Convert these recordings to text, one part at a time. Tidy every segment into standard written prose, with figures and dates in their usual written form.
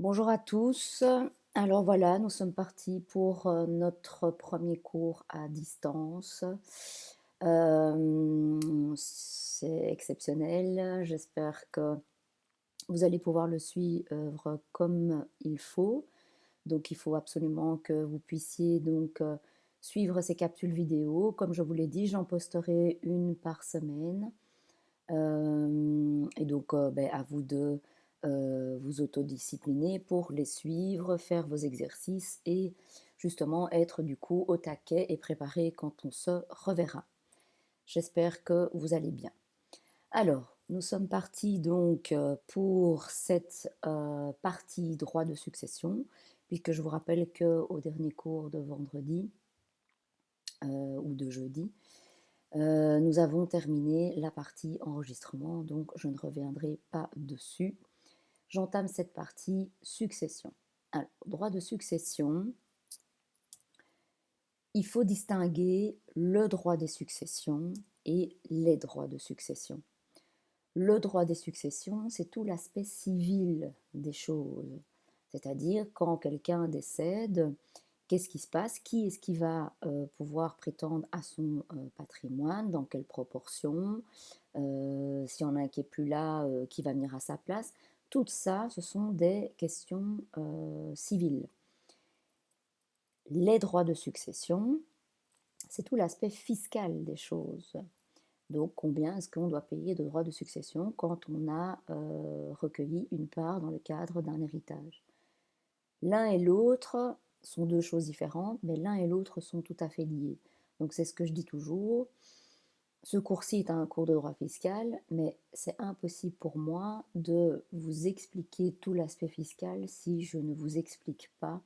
Bonjour à tous. Alors voilà, nous sommes partis pour notre premier cours à distance. C'est exceptionnel. J'espère que vous allez pouvoir le suivre comme il faut. Donc il faut absolument que vous puissiez suivre ces capsules vidéo. Comme je vous l'ai dit, j'en posterai une par semaine. À vous de vous autodiscipliner pour les suivre, faire vos exercices et justement être du coup au taquet et préparé quand on se reverra. J'espère que vous allez bien. Alors, nous sommes partis pour cette partie droit de succession, puisque je vous rappelle qu'au dernier cours de vendredi ou de jeudi, nous avons terminé la partie enregistrement, donc je ne reviendrai pas dessus. J'entame cette partie succession. Alors, droit de succession, il faut distinguer le droit des successions et les droits de succession. Le droit des successions, c'est tout l'aspect civil des choses. C'est-à-dire, quand quelqu'un décède, qu'est-ce qui se passe? Qui est-ce qui va pouvoir prétendre à son patrimoine? Dans quelle proportion? S'il y en a un qui n'est plus là, qui va venir à sa place? Tout ça, ce sont des questions civiles. Les droits de succession, c'est tout l'aspect fiscal des choses. Donc, combien est-ce qu'on doit payer de droits de succession quand on a recueilli une part dans le cadre d'un héritage? L'un et l'autre sont deux choses différentes, mais l'un et l'autre sont tout à fait liés. Donc, c'est ce que je dis toujours. Ce cours-ci est un cours de droit fiscal, mais c'est impossible pour moi de vous expliquer tout l'aspect fiscal si je ne vous explique pas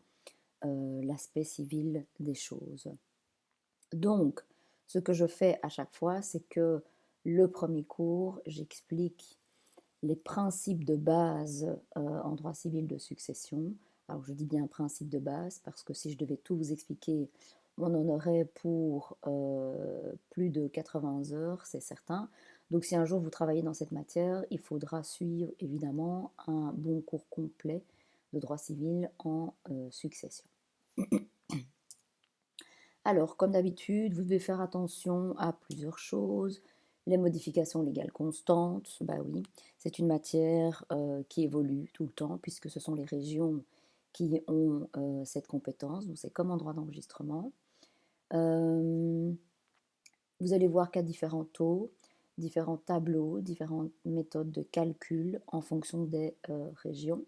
l'aspect civil des choses. Donc, ce que je fais à chaque fois, c'est que le premier cours, j'explique les principes de base en droit civil de succession. Alors, je dis bien principe de base parce que si je devais tout vous expliquer, on en aurait pour plus de 80 heures, c'est certain. Donc, si un jour vous travaillez dans cette matière, il faudra suivre évidemment un bon cours complet de droit civil en succession. Alors, comme d'habitude, vous devez faire attention à plusieurs choses. Les modifications légales constantes, bah oui, c'est une matière qui évolue tout le temps, puisque ce sont les régions qui ont cette compétence, donc c'est comme en droit d'enregistrement. Vous allez voir qu'à différents taux, différents tableaux, différentes méthodes de calcul en fonction des régions.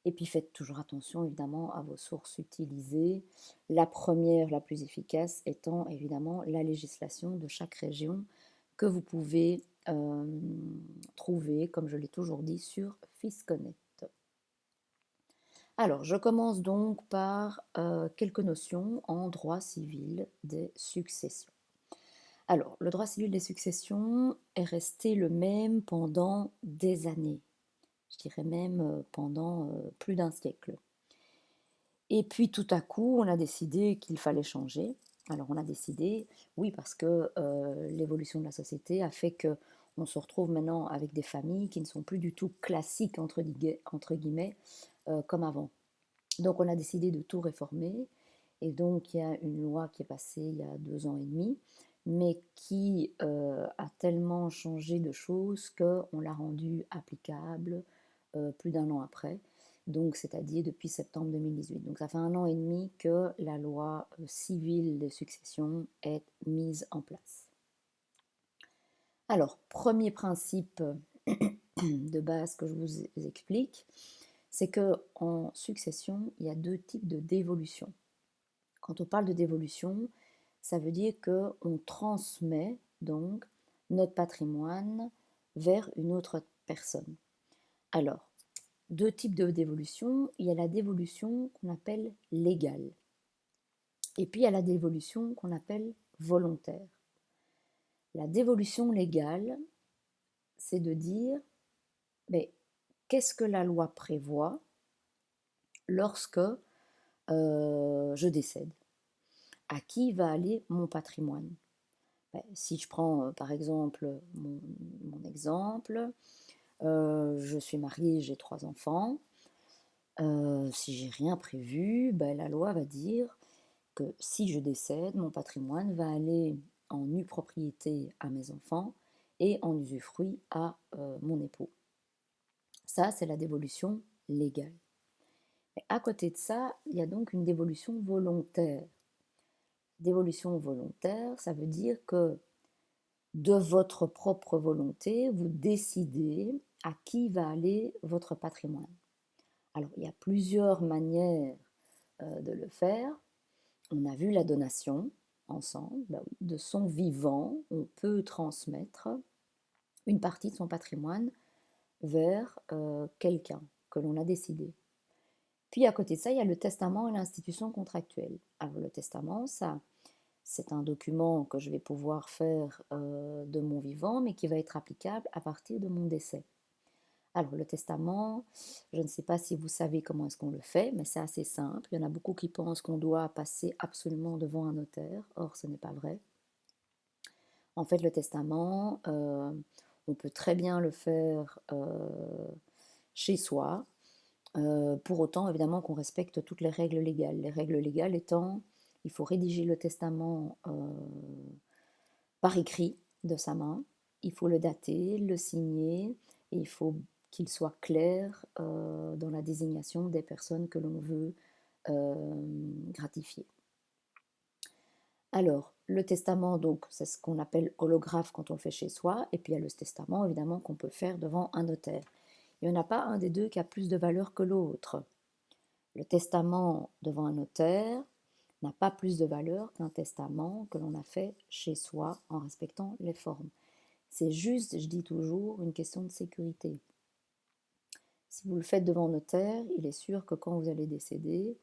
Et puis faites toujours attention évidemment à vos sources utilisées. La première, la plus efficace, étant évidemment la législation de chaque région que vous pouvez trouver, comme je l'ai toujours dit, sur Fisconet. Alors, je commence donc par quelques notions en droit civil des successions. Alors, le droit civil des successions est resté le même pendant des années, je dirais même pendant plus d'un siècle. Et puis tout à coup, on a décidé qu'il fallait changer. Alors on a décidé, oui, parce que l'évolution de la société a fait que on se retrouve maintenant avec des familles qui ne sont plus du tout classiques, entre guillemets, comme avant. Donc on a décidé de tout réformer. Et donc il y a une loi qui est passée il y a 2 ans et demi, mais qui a tellement changé de choses qu'on l'a rendue applicable plus d'un an après. Donc c'est-à-dire depuis septembre 2018. Donc ça fait 1 an et demi que la loi civile de succession est mise en place. Alors, premier principe de base que je vous explique, c'est que en succession, il y a deux types de dévolution. Quand on parle de dévolution, ça veut dire qu'on transmet donc notre patrimoine vers une autre personne. Alors, deux types de dévolution. Il y a la dévolution qu'on appelle légale. Et puis il y a la dévolution qu'on appelle volontaire. La dévolution légale, c'est de dire, mais qu'est-ce que la loi prévoit lorsque je décède? À qui va aller mon patrimoine? Si je prends par exemple mon exemple, je suis mariée, j'ai 3 enfants. Si j'ai rien prévu, ben, la loi va dire que si je décède, mon patrimoine va aller en nue propriété à mes enfants et en usufruit à mon époux. Ça, c'est la dévolution légale. Mais à côté de ça, il y a donc une dévolution volontaire. Dévolution volontaire, ça veut dire que de votre propre volonté, vous décidez à qui va aller votre patrimoine. Alors, il y a plusieurs manières de le faire. On a vu la donation ensemble. Ben oui, de son vivant, on peut transmettre une partie de son patrimoine vers quelqu'un que l'on a décidé. Puis à côté de ça, il y a le testament et l'institution contractuelle. Alors le testament, ça, c'est un document que je vais pouvoir faire de mon vivant, mais qui va être applicable à partir de mon décès. Alors le testament, je ne sais pas si vous savez comment est-ce qu'on le fait, mais c'est assez simple. Il y en a beaucoup qui pensent qu'on doit passer absolument devant un notaire. Or, ce n'est pas vrai. En fait, le testament, on peut très bien le faire chez soi, pour autant, évidemment, qu'on respecte toutes les règles légales. Les règles légales étant, il faut rédiger le testament par écrit de sa main, il faut le dater, le signer, et il faut qu'il soit clair dans la désignation des personnes que l'on veut gratifier. Alors, le testament, donc, c'est ce qu'on appelle holographe quand on le fait chez soi, et puis il y a le testament, évidemment, qu'on peut faire devant un notaire. Il n'y en a pas un des deux qui a plus de valeur que l'autre. Le testament devant un notaire n'a pas plus de valeur qu'un testament que l'on a fait chez soi en respectant les formes. C'est juste, je dis toujours, une question de sécurité. Si vous le faites devant notaire, il est sûr que quand vous allez décéder,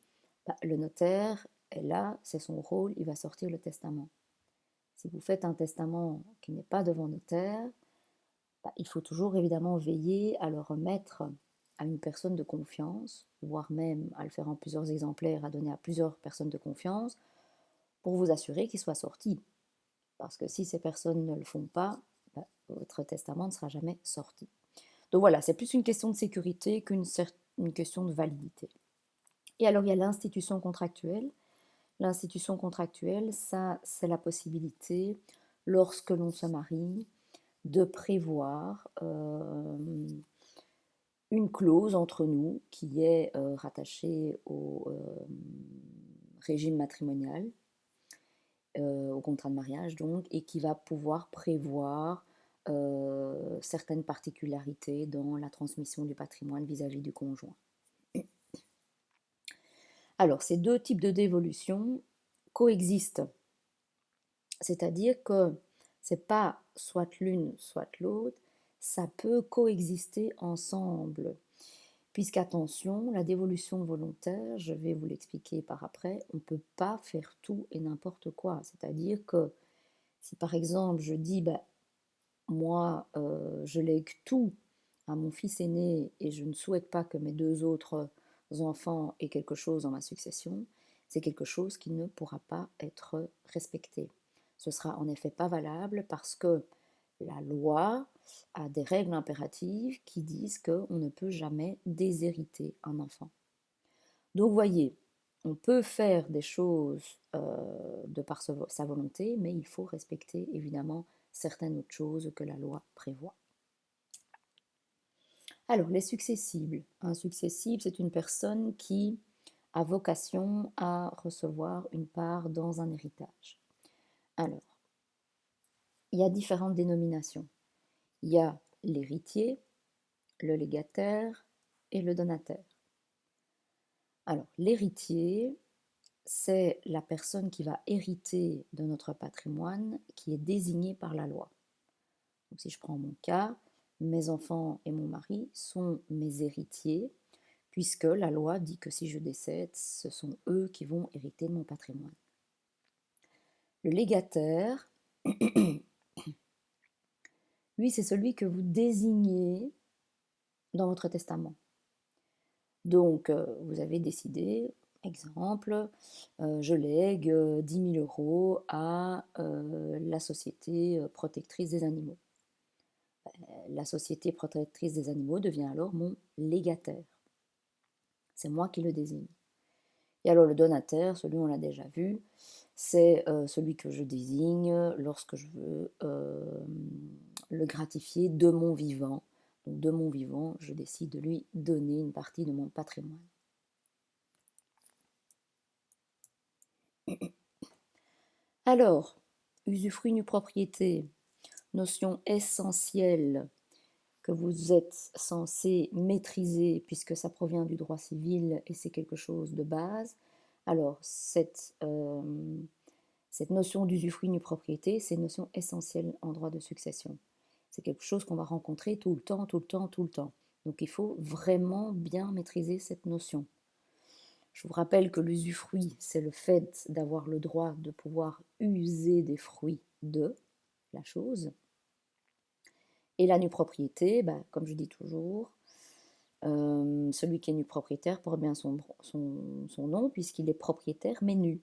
le notaire est là, c'est son rôle, il va sortir le testament. Si vous faites un testament qui n'est pas devant notaire, il faut toujours évidemment veiller à le remettre à une personne de confiance, voire même à le faire en plusieurs exemplaires, à donner à plusieurs personnes de confiance, pour vous assurer qu'il soit sorti. Parce que si ces personnes ne le font pas, votre testament ne sera jamais sorti. Donc voilà, c'est plus une question de sécurité qu'une question de validité. Et alors il y a l'institution contractuelle. L'institution contractuelle, ça, c'est la possibilité, lorsque l'on se marie, de prévoir une clause entre nous qui est rattachée au régime matrimonial, au contrat de mariage donc, et qui va pouvoir prévoir certaines particularités dans la transmission du patrimoine vis-à-vis du conjoint. Alors, ces deux types de dévolution coexistent, c'est-à-dire que c'est pas soit l'une, soit l'autre, ça peut coexister ensemble. Puisqu'attention, la dévolution volontaire, je vais vous l'expliquer par après, on ne peut pas faire tout et n'importe quoi. C'est-à-dire que si par exemple je dis, moi je lègue tout à mon fils aîné et je ne souhaite pas que mes deux autres enfants aient quelque chose dans ma succession, c'est quelque chose qui ne pourra pas être respecté. Ce sera en effet pas valable parce que la loi a des règles impératives qui disent qu'on ne peut jamais déshériter un enfant. Donc voyez, on peut faire des choses de par sa volonté, mais il faut respecter évidemment certaines autres choses que la loi prévoit. Alors, les successibles. Un successible, c'est une personne qui a vocation à recevoir une part dans un héritage. Alors, il y a différentes dénominations. Il y a l'héritier, le légataire et le donataire. Alors, l'héritier, c'est la personne qui va hériter de notre patrimoine qui est désignée par la loi. Donc, si je prends mon cas, mes enfants et mon mari sont mes héritiers, puisque la loi dit que si je décède, ce sont eux qui vont hériter de mon patrimoine. Le légataire, lui, c'est celui que vous désignez dans votre testament. Donc, vous avez décidé, exemple, je lègue 10 000 euros à la société protectrice des animaux. La société protectrice des animaux devient alors mon légataire. C'est moi qui le désigne. Et alors le donataire, celui on l'a déjà vu, c'est celui que je désigne lorsque je veux le gratifier de mon vivant. Donc de mon vivant, je décide de lui donner une partie de mon patrimoine. Alors, usufruit nue propriété, notion essentielle que vous êtes censé maîtriser puisque ça provient du droit civil et c'est quelque chose de base. Alors, cette notion d'usufruit nue propriété, c'est une notion essentielle en droit de succession. C'est quelque chose qu'on va rencontrer tout le temps, tout le temps, tout le temps. Donc il faut vraiment bien maîtriser cette notion. Je vous rappelle que l'usufruit, c'est le fait d'avoir le droit de pouvoir user des fruits de la chose. Et la nue propriété, comme je dis toujours, celui qui est nu propriétaire porte bien son nom puisqu'il est propriétaire mais nu.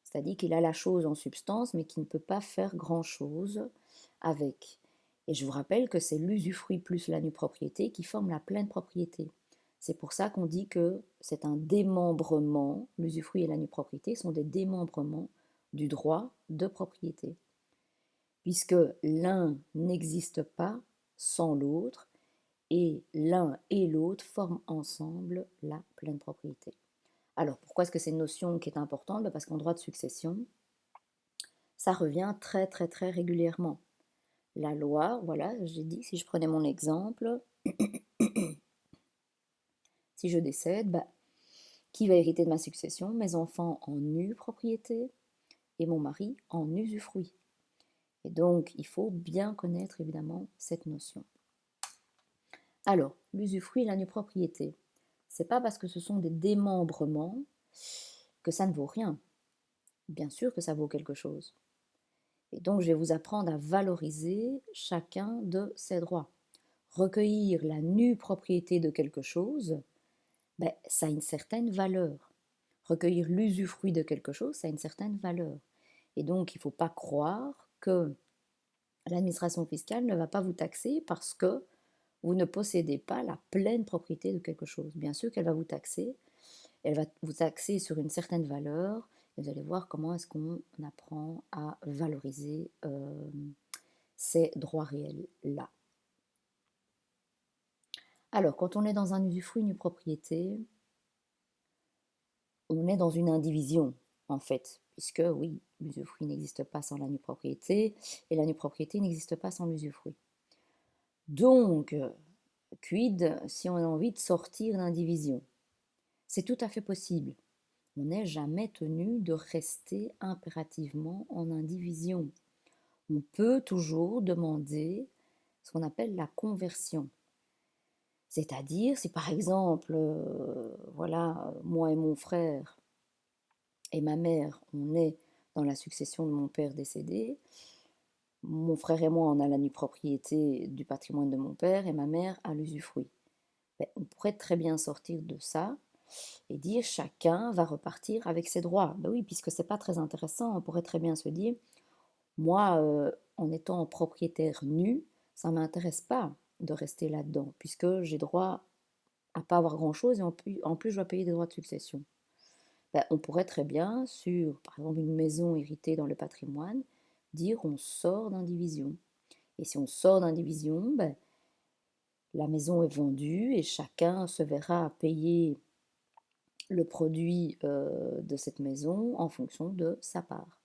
C'est-à-dire qu'il a la chose en substance mais qui ne peut pas faire grand-chose avec. Et je vous rappelle que c'est l'usufruit plus la nue propriété qui forment la pleine propriété. C'est pour ça qu'on dit que c'est un démembrement, l'usufruit et la nue propriété sont des démembrements du droit de propriété. Puisque l'un n'existe pas sans l'autre, et l'un et l'autre forment ensemble la pleine propriété. Alors, pourquoi est-ce que c'est une notion qui est importante? Parce qu'en droit de succession, ça revient très très très régulièrement. La loi, voilà, j'ai dit, si je prenais mon exemple, si je décède, qui va hériter de ma succession? Mes enfants en nue propriété et mon mari en usufruit. Et donc, il faut bien connaître évidemment cette notion. Alors, l'usufruit et la nue propriété, c'est pas parce que ce sont des démembrements que ça ne vaut rien. Bien sûr que ça vaut quelque chose. Et donc, je vais vous apprendre à valoriser chacun de ces droits. Recueillir la nue propriété de quelque chose, ça a une certaine valeur. Recueillir l'usufruit de quelque chose, ça a une certaine valeur. Et donc, il ne faut pas croire que l'administration fiscale ne va pas vous taxer parce que vous ne possédez pas la pleine propriété de quelque chose. Bien sûr qu'elle va vous taxer, elle va vous taxer sur une certaine valeur, et vous allez voir comment est-ce qu'on apprend à valoriser ces droits réels-là. Alors, quand on est dans un usufruit, une propriété, on est dans une indivision, en fait, puisque, oui, l'usufruit n'existe pas sans la nue propriété, et la nue propriété n'existe pas sans l'usufruit. Donc, quid si on a envie de sortir d'indivision? C'est tout à fait possible. On n'est jamais tenu de rester impérativement en indivision. On peut toujours demander ce qu'on appelle la conversion. C'est-à-dire, si par exemple, voilà, moi et mon frère et ma mère, on est dans la succession de mon père décédé, mon frère et moi, on a la nue propriété du patrimoine de mon père et ma mère a l'usufruit. On pourrait très bien sortir de ça et dire chacun va repartir avec ses droits. Oui, puisque c'est pas très intéressant, on pourrait très bien se dire, moi, en étant propriétaire nu, ça ne m'intéresse pas de rester là-dedans, puisque j'ai droit à pas avoir grand-chose et en plus je dois payer des droits de succession. On pourrait très bien, sur par exemple une maison héritée dans le patrimoine, dire on sort d'indivision. Et si on sort d'indivision, la maison est vendue et chacun se verra payer le produit de cette maison en fonction de sa part.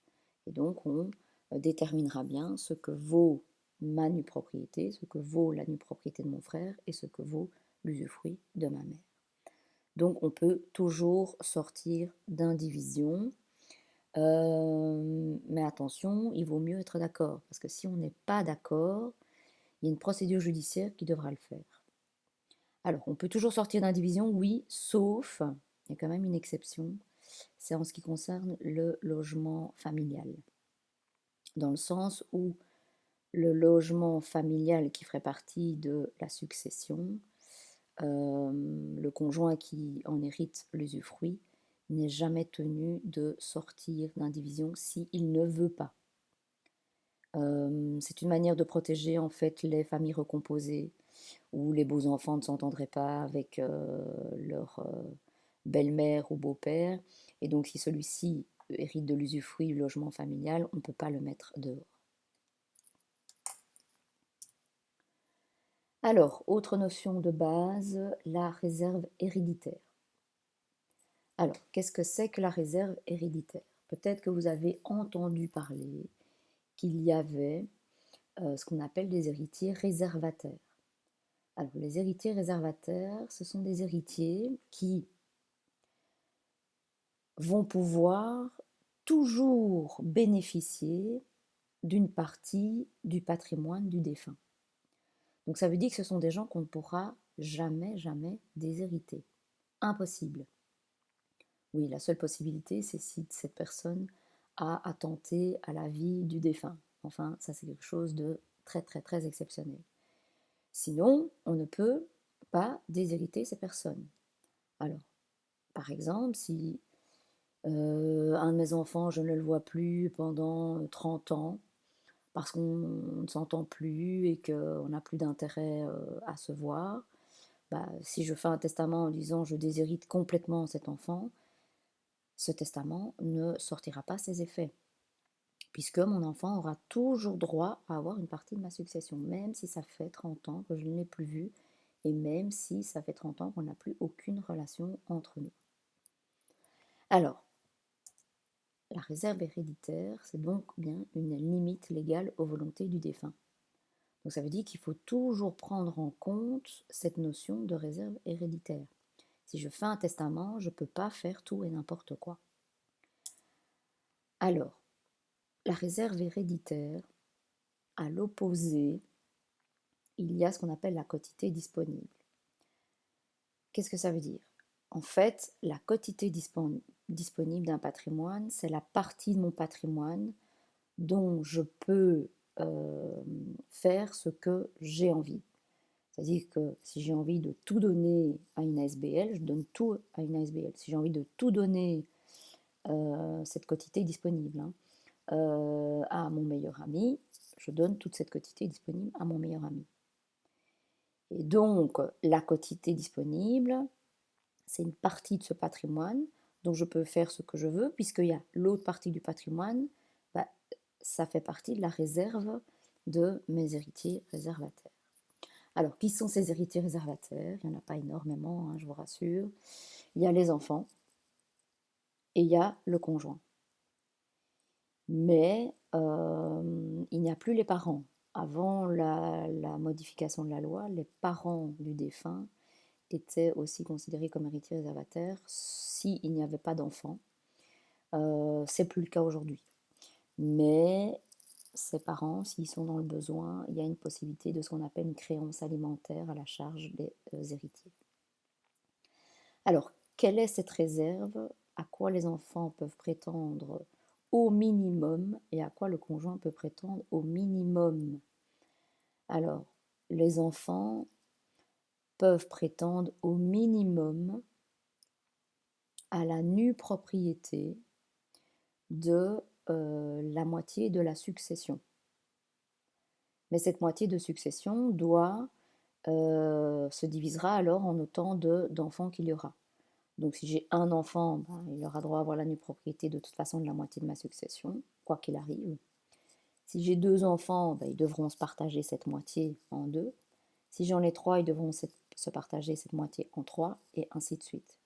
Et donc on déterminera bien ce que vaut ma nue propriété, ce que vaut la nue propriété de mon frère et ce que vaut l'usufruit de ma mère. Donc on peut toujours sortir d'indivision, mais attention, il vaut mieux être d'accord, parce que si on n'est pas d'accord, il y a une procédure judiciaire qui devra le faire. Alors, on peut toujours sortir d'indivision, oui, sauf, il y a quand même une exception, c'est en ce qui concerne le logement familial. Dans le sens où le logement familial qui ferait partie de la succession, le conjoint qui en hérite l'usufruit n'est jamais tenu de sortir d'indivision s'il ne veut pas. C'est une manière de protéger en fait les familles recomposées où les beaux-enfants ne s'entendraient pas avec belle-mère ou beau-père. Et donc, si celui-ci hérite de l'usufruit du logement familial, on ne peut pas le mettre dehors. Alors, autre notion de base, la réserve héréditaire. Alors, qu'est-ce que c'est que la réserve héréditaire? Peut-être que vous avez entendu parler qu'il y avait ce qu'on appelle des héritiers réservataires. Alors, les héritiers réservataires, ce sont des héritiers qui vont pouvoir toujours bénéficier d'une partie du patrimoine du défunt. Donc ça veut dire que ce sont des gens qu'on ne pourra jamais, jamais déshériter. Impossible. Oui, la seule possibilité, c'est si cette personne a attenté à la vie du défunt. Enfin, ça c'est quelque chose de très, très, très exceptionnel. Sinon, on ne peut pas déshériter ces personnes. Alors, par exemple, si un de mes enfants, je ne le vois plus pendant 30 ans, parce qu'on ne s'entend plus et qu'on n'a plus d'intérêt à se voir, bah, si je fais un testament en disant je déshérite complètement cet enfant, ce testament ne sortira pas ses effets, puisque mon enfant aura toujours droit à avoir une partie de ma succession, même si ça fait 30 ans que je ne l'ai plus vu, et même si ça fait 30 ans qu'on n'a plus aucune relation entre nous. Alors, la réserve héréditaire, c'est donc bien une limite légale aux volontés du défunt. Donc ça veut dire qu'il faut toujours prendre en compte cette notion de réserve héréditaire. Si je fais un testament, je ne peux pas faire tout et n'importe quoi. Alors, la réserve héréditaire, à l'opposé, il y a ce qu'on appelle la quotité disponible. Qu'est-ce que ça veut dire? En fait, la quotité disponible d'un patrimoine, c'est la partie de mon patrimoine dont je peux faire ce que j'ai envie. C'est-à-dire que si j'ai envie de tout donner à une ASBL, je donne tout à une ASBL. Si j'ai envie de tout donner, cette quotité disponible, à mon meilleur ami, je donne toute cette quotité disponible à mon meilleur ami. Et donc, la quotité disponible, c'est une partie de ce patrimoine dont je peux faire ce que je veux, puisqu'il y a l'autre partie du patrimoine, bah, ça fait partie de la réserve de mes héritiers réservataires. Alors, qui sont ces héritiers réservataires? Il n'y en a pas énormément, je vous rassure. Il y a les enfants et il y a le conjoint. Mais il n'y a plus les parents. Avant la modification de la loi, les parents du défunt étaient aussi considérés comme héritiers réservataires s'il n'y avait pas d'enfants. C'est plus le cas aujourd'hui. Mais ces parents, s'ils sont dans le besoin, il y a une possibilité de ce qu'on appelle une créance alimentaire à la charge des héritiers. Alors, quelle est cette réserve? À quoi les enfants peuvent prétendre au minimum et à quoi le conjoint peut prétendre au minimum? Alors, les enfants peuvent prétendre au minimum à la nue propriété de la moitié de la succession. Mais cette moitié de succession se divisera alors en autant d'enfants qu'il y aura. Donc si j'ai un enfant, ben, il aura droit à avoir la nue propriété de toute façon de la moitié de ma succession, quoi qu'il arrive. Si j'ai 2 enfants, ben, ils devront se partager cette moitié en 2. Si j'en ai 3, ils devront se partager cette moitié en 3, et ainsi de suite.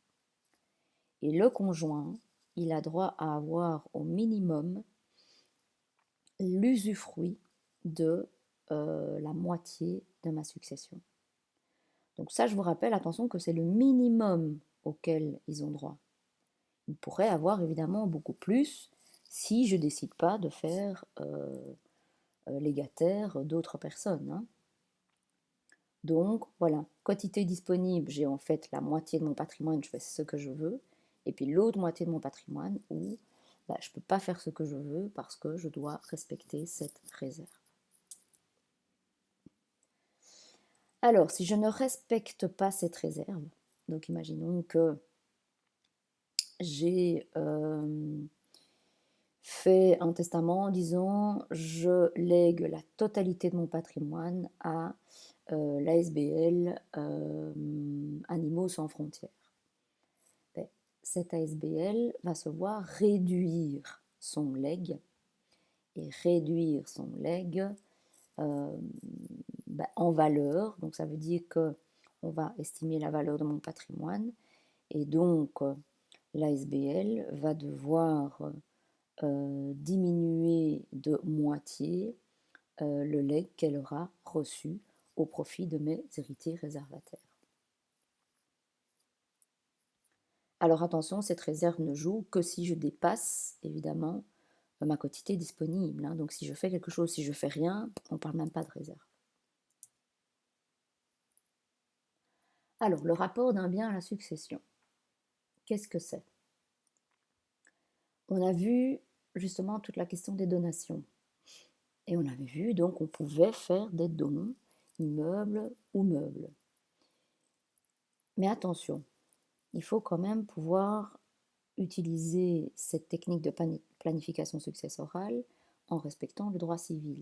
Et le conjoint, il a droit à avoir au minimum l'usufruit de la moitié de ma succession. Donc ça, je vous rappelle, attention, que c'est le minimum auquel ils ont droit. Ils pourraient avoir évidemment beaucoup plus si je ne décide pas de faire légataire d'autres personnes. Donc voilà, quotité disponible, j'ai en fait la moitié de mon patrimoine, je fais ce que je veux, et puis l'autre moitié de mon patrimoine où je ne peux pas faire ce que je veux parce que je dois respecter cette réserve. Alors, si je ne respecte pas cette réserve, donc imaginons que j'ai fait un testament en disant je lègue la totalité de mon patrimoine à l'ASBL Animaux sans frontières. cette ASBL va se voir réduire son legs. Et réduire son legs en valeur. Donc ça veut dire qu'on va estimer la valeur de mon patrimoine. Et donc l'ASBL va devoir diminuer de moitié le legs qu'elle aura reçu au profit de mes héritiers réservataires. Alors attention, cette réserve ne joue que si je dépasse, évidemment, ma quotité disponible. Hein. Donc si je fais quelque chose, si je fais rien, on ne parle même pas de réserve. Alors, le rapport d'un bien à la succession. Qu'est-ce que c'est? On a vu justement toute la question des donations. Et on avait vu donc on pouvait faire des dons, immeubles ou meubles. Mais attention, il faut quand même pouvoir utiliser cette technique de planification successorale en respectant le droit civil.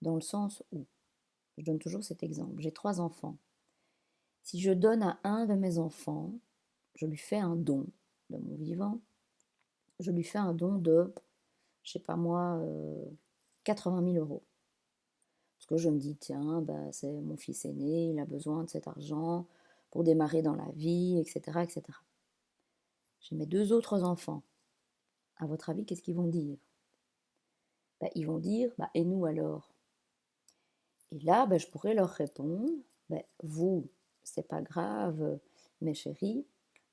Dans le sens où, je donne toujours cet exemple, j'ai 3 enfants. Si je donne à un de mes enfants, je lui fais un don de mon vivant, je lui fais un don de, je sais pas moi, 80 000 euros. Parce que je me dis, tiens, bah, c'est mon fils aîné, il a besoin de cet argent pour démarrer dans la vie, etc. etc. J'ai mes 2 autres enfants. À votre avis, qu'est-ce qu'ils vont dire? Bah, ils vont dire, bah, et nous alors? Et là, bah, je pourrais leur répondre, bah, vous, c'est pas grave, mes chéris,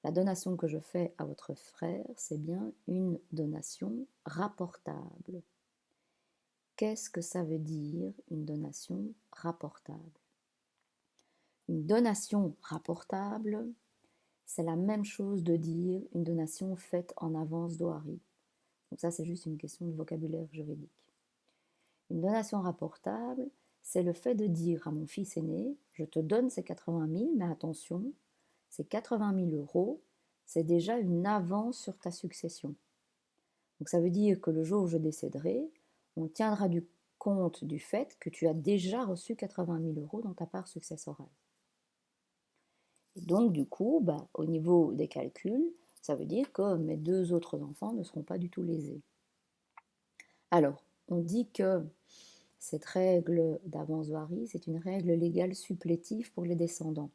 la donation que je fais à votre frère, c'est bien une donation rapportable. Qu'est-ce que ça veut dire une donation rapportable? Une donation rapportable, c'est la même chose de dire une donation faite en avance d'OARI. Donc ça, c'est juste une question de vocabulaire juridique. Une donation rapportable, c'est le fait de dire à mon fils aîné, je te donne ces 80 000, mais attention, ces 80 000 euros, c'est déjà une avance sur ta succession. Donc ça veut dire que le jour où je décéderai, on tiendra du compte du fait que tu as déjà reçu 80 000 euros dans ta part successorale. Et donc du coup, bah, au niveau des calculs, ça veut dire que mes 2 autres enfants ne seront pas du tout lésés. Alors, on dit que cette règle d'avance varie, c'est une règle légale supplétive pour les descendants.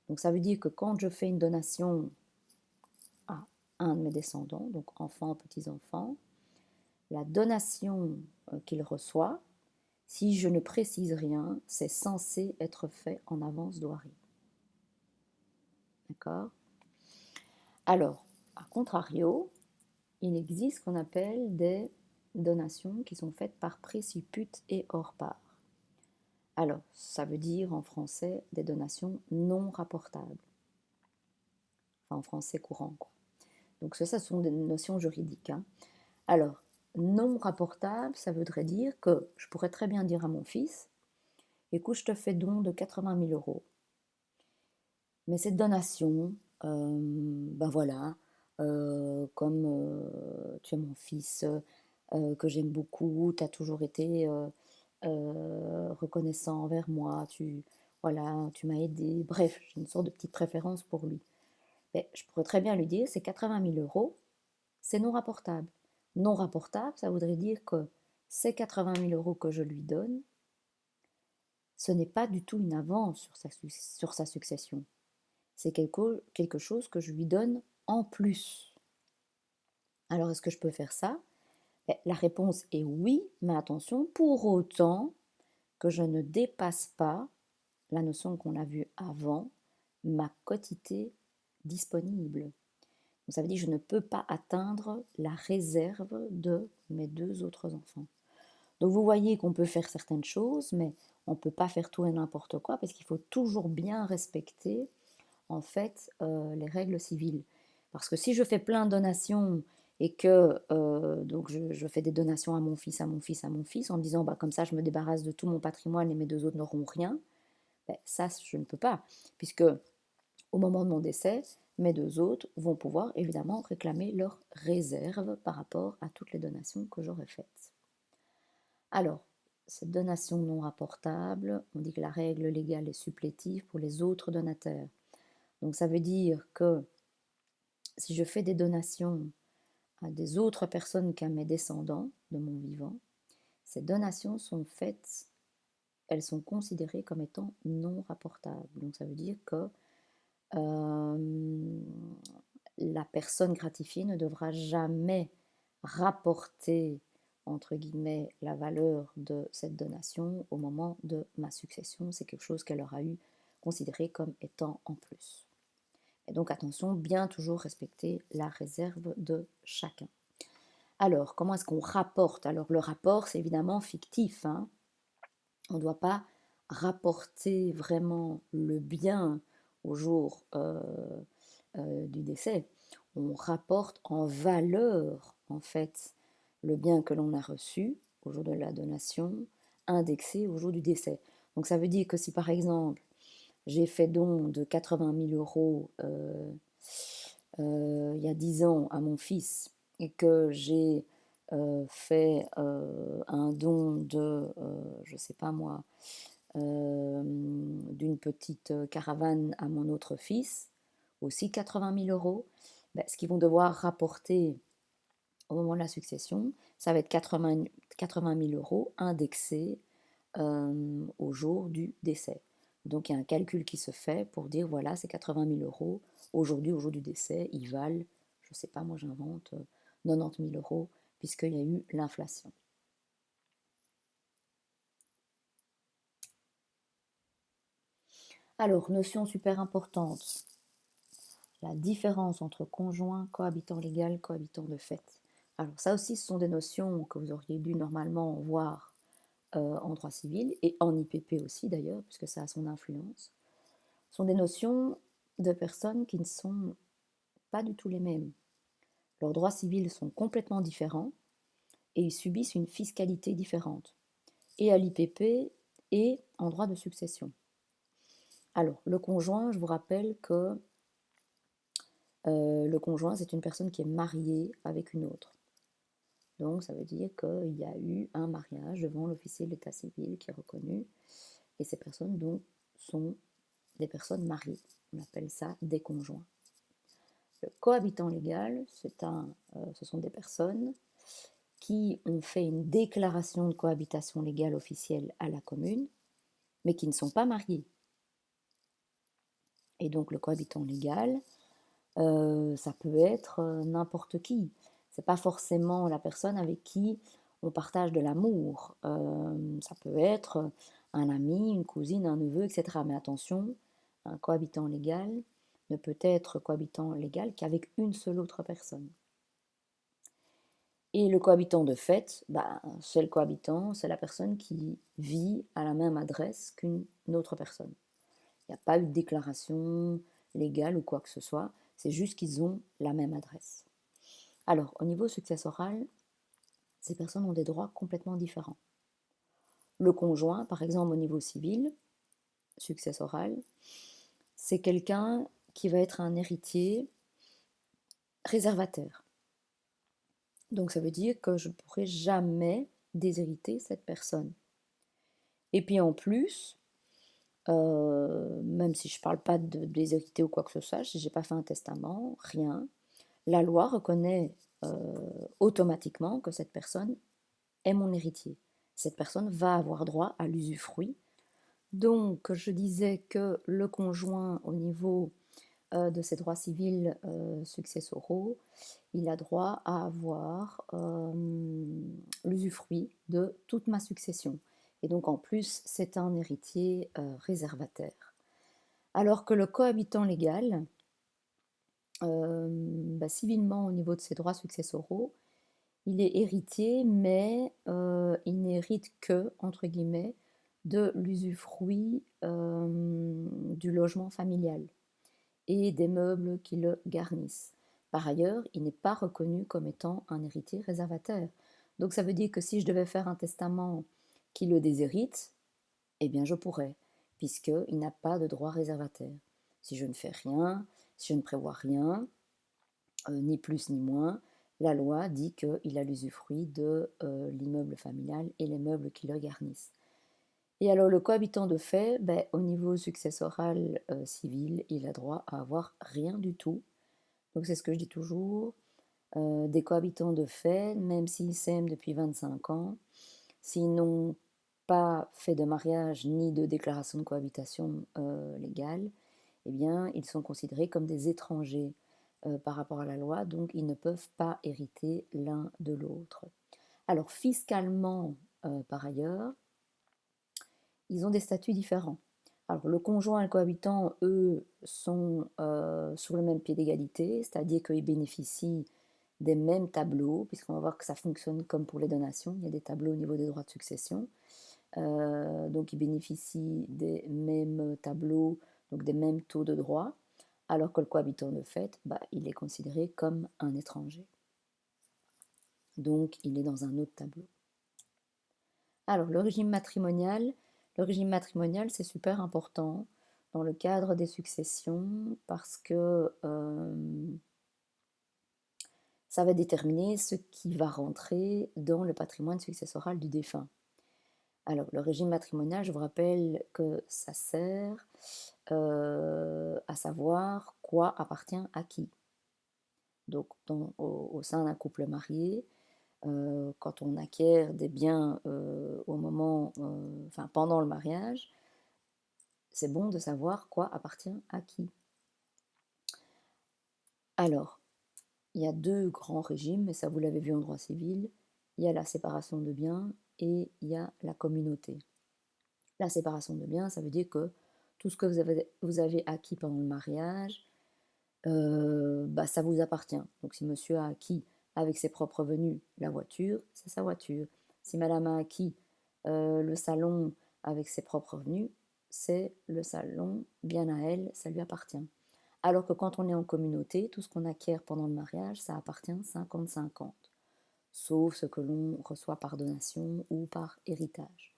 Donc ça veut dire que quand je fais une donation à un de mes descendants, donc enfants, petits-enfants, la donation qu'il reçoit, si je ne précise rien, c'est censé être fait en avance d'Oari. D'accord? Alors, à contrario, il existe ce qu'on appelle des donations qui sont faites par préciput et hors part. Alors, ça veut dire en français des donations non rapportables. Enfin, en français courant, quoi. Donc ça sont des notions juridiques. Hein. Alors, non rapportable, ça voudrait dire que je pourrais très bien dire à mon fils, écoute, je te fais don de 80 000 euros. Mais cette donation, ben voilà, comme tu es mon fils, que j'aime beaucoup, tu as toujours été reconnaissant envers moi, voilà, tu m'as aidé, bref, j'ai une sorte de petite préférence pour lui. Mais je pourrais très bien lui dire, c'est 80 000 euros, c'est non rapportable. Non rapportable, ça voudrait dire que ces 80 000 euros que je lui donne, ce n'est pas du tout une avance sur sa succession. C'est quelque chose que je lui donne en plus. Alors, est-ce que je peux faire ça? La réponse est oui, mais attention, pour autant que je ne dépasse pas la notion qu'on a vue avant, ma quotité disponible. Donc, ça veut dire que je ne peux pas atteindre la réserve de mes 2 autres enfants. Donc vous voyez qu'on peut faire certaines choses, mais on ne peut pas faire tout et n'importe quoi parce qu'il faut toujours bien respecter en fait les règles civiles. Parce que si je fais plein de donations et que donc je fais des donations à mon fils, à mon fils, à mon fils, en me disant bah, comme ça je me débarrasse de tout mon patrimoine et mes 2 autres n'auront rien, ben, ça je ne peux pas, puisque au moment de mon décès, mes 2 autres vont pouvoir évidemment réclamer leur réserve par rapport à toutes les donations que j'aurais faites. Alors, cette donation non rapportable, on dit que la règle légale est supplétive pour les autres donataires. Donc ça veut dire que si je fais des donations à des autres personnes qu'à mes descendants de mon vivant, ces donations sont faites, elles sont considérées comme étant non rapportables. Donc ça veut dire que la personne gratifiée ne devra jamais rapporter, entre guillemets, la valeur de cette donation au moment de ma succession. C'est quelque chose qu'elle aura eu considéré comme étant en plus. Et donc attention, bien toujours respecter la réserve de chacun. Alors, comment est-ce qu'on rapporte? Alors le rapport, c'est évidemment fictif, hein. On ne doit pas rapporter vraiment le bien au jour du décès. On rapporte en valeur, en fait, le bien que l'on a reçu au jour de la donation, indexé au jour du décès. Donc ça veut dire que si par exemple j'ai fait don de 80 000 euros il y a 10 ans à mon fils et que j'ai fait un don de, je ne sais pas moi, d'une petite caravane à mon autre fils, aussi 80 000 euros, ben, ce qu'ils vont devoir rapporter au moment de la succession, ça va être 80 000 euros indexés au jour du décès. Donc il y a un calcul qui se fait pour dire voilà, ces 80 000 euros, aujourd'hui, au jour du décès, ils valent, je ne sais pas, moi j'invente, 90 000 euros, puisqu'il y a eu l'inflation. Alors, notion super importante, la différence entre conjoint, cohabitant légal, cohabitant de fait. Alors ça aussi, ce sont des notions que vous auriez dû normalement voir en droit civil et en IPP aussi d'ailleurs, puisque ça a son influence. Ce sont des notions de personnes qui ne sont pas du tout les mêmes. Leurs droits civils sont complètement différents et ils subissent une fiscalité différente, et à l'IPP et en droit de succession. Alors, le conjoint, je vous rappelle que le conjoint, c'est une personne qui est mariée avec une autre. Donc, ça veut dire qu'il y a eu un mariage devant l'officier de l'état civil qui est reconnu. Et ces personnes, donc, sont des personnes mariées. On appelle ça des conjoints. Le cohabitant légal, ce sont des personnes qui ont fait une déclaration de cohabitation légale officielle à la commune, mais qui ne sont pas mariées. Et donc, le cohabitant légal, ça peut être n'importe qui. C'est pas forcément la personne avec qui on partage de l'amour. Ça peut être un ami, une cousine, un neveu, etc. Mais attention, un cohabitant légal ne peut être cohabitant légal qu'avec une seule autre personne. Et le cohabitant de fait, bah, c'est le cohabitant, c'est la personne qui vit à la même adresse qu'une autre personne. Il n'y a pas eu de déclaration légale ou quoi que ce soit, c'est juste qu'ils ont la même adresse. Alors, au niveau successoral, ces personnes ont des droits complètement différents. Le conjoint, par exemple, au niveau civil, successoral, c'est quelqu'un qui va être un héritier réservataire. Donc ça veut dire que je ne pourrai jamais déshériter cette personne. Et puis en plus, même si je ne parle pas de déshériter ou quoi que ce soit, si je n'ai pas fait un testament, rien, la loi reconnaît automatiquement que cette personne est mon héritier. Cette personne va avoir droit à l'usufruit. Donc, je disais que le conjoint, au niveau de ses droits civils successoraux, il a droit à avoir l'usufruit de toute ma succession. Et donc, en plus, c'est un héritier réservataire. Alors que le cohabitant légal, civilement, au niveau de ses droits successoraux, il est héritier, mais il n'hérite que, entre guillemets, de l'usufruit du logement familial et des meubles qui le garnissent. Par ailleurs, il n'est pas reconnu comme étant un héritier réservataire. Donc ça veut dire que si je devais faire un testament qui le déshérite, eh bien je pourrais, puisqu'il n'a pas de droit réservataire. Si je ne fais rien, si je ne prévois rien, ni plus ni moins, la loi dit qu'il a l'usufruit de l'immeuble familial et les meubles qui le garnissent. Et alors le cohabitant de fait, au niveau successoral civil, il a droit à avoir rien du tout, Donc c'est ce que je dis toujours, des cohabitants de fait, même s'ils s'aiment depuis 25 ans, s'ils n'ont pas fait de mariage ni de déclaration de cohabitation légale, eh bien, ils sont considérés comme des étrangers par rapport à la loi, donc ils ne peuvent pas hériter l'un de l'autre. Alors, fiscalement, par ailleurs, ils ont des statuts différents. Alors, le conjoint et le cohabitant, eux, sont sur le même pied d'égalité, c'est-à-dire qu'ils bénéficient des mêmes tableaux, puisqu'on va voir que ça fonctionne comme pour les donations, il y a des tableaux au niveau des droits de succession. Donc ils bénéficient des mêmes tableaux, donc des mêmes taux de droit, alors que le cohabitant de fait, il est considéré comme un étranger. Donc il est dans un autre tableau. Alors le régime matrimonial, c'est super important dans le cadre des successions parce que ça va déterminer ce qui va rentrer dans le patrimoine successoral du défunt. Alors, le régime matrimonial, je vous rappelle que ça sert à savoir quoi appartient à qui. Donc, au sein d'un couple marié, quand on acquiert des biens au moment, pendant le mariage, c'est bon de savoir quoi appartient à qui. Alors, il y a deux grands régimes, et ça vous l'avez vu en droit civil. Il y a la séparation de biens et il y a la communauté. La séparation de biens, ça veut dire que tout ce que vous avez acquis pendant le mariage, ça vous appartient. Donc si monsieur a acquis avec ses propres revenus la voiture, c'est sa voiture. Si madame a acquis le salon avec ses propres revenus, c'est le salon, bien à elle, ça lui appartient. Alors que quand on est en communauté, tout ce qu'on acquiert pendant le mariage, ça appartient 50-50, sauf ce que l'on reçoit par donation ou par héritage.